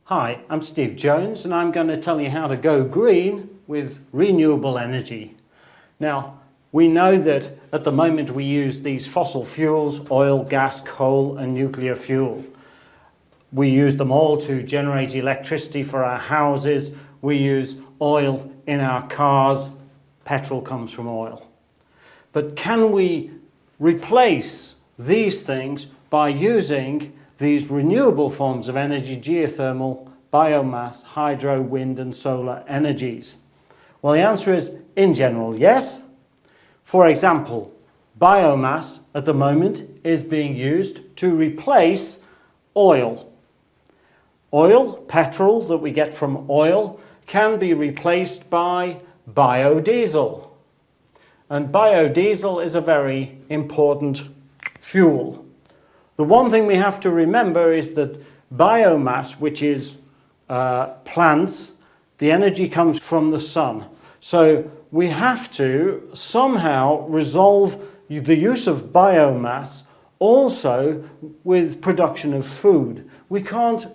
Hi, I'm Steve Jones and I'm going to tell you how to go green with renewable energy. Now, we know that at the moment we use these fossil fuels, oil, gas, coal and nuclear fuel. We use them all to generate electricity for our houses. We use oil in our cars. Petrol comes from oil. But can we replace these things by using these renewable forms of energy, geothermal, biomass, hydro, wind and solar energies? Well, the answer is, in general, yes. For example, biomass at the moment is being used to replace oil. Oil, petrol that we get from oil, can be replaced by biodiesel. And biodiesel is a very important fuel. The one thing we have to remember is that biomass, which is plants, the energy comes from the sun. So we have to somehow resolve the use of biomass also with production of food. We can't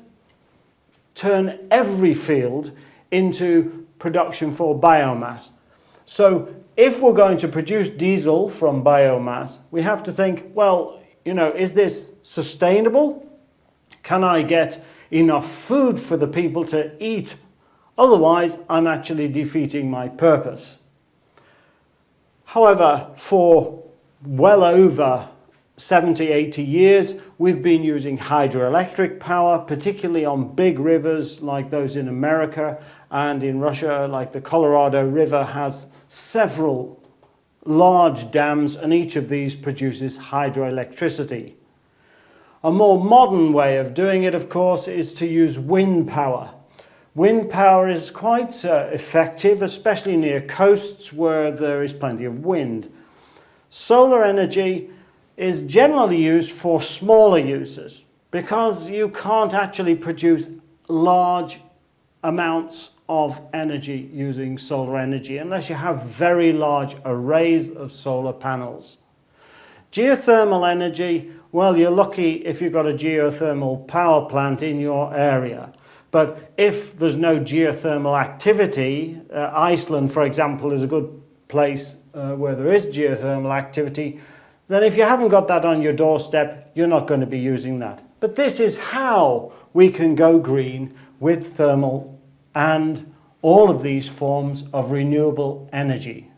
turn every field into production for biomass. So if we're going to produce diesel from biomass, we have to think, well, is this sustainable? Can I get enough food for the people to eat? Otherwise, I'm actually defeating my purpose. However, for well over 70, 80 years, we've been using hydroelectric power, particularly on big rivers like those in America and in Russia, like the Colorado River has several large dams, and each of these produces hydroelectricity. A more modern way of doing it, of course, is to use wind power. Wind power is quite effective, especially near coasts where there is plenty of wind. Solar energy is generally used for smaller uses because you can't actually produce large amounts of energy using solar energy unless you have very large arrays of solar panels. Geothermal energy, well, you're lucky if you've got a geothermal power plant in your area. But if there's no geothermal activity, Iceland, for example, is a good place where there is geothermal activity, then if you haven't got that on your doorstep, you're not going to be using that. But this is how we can go green with thermal and all of these forms of renewable energy.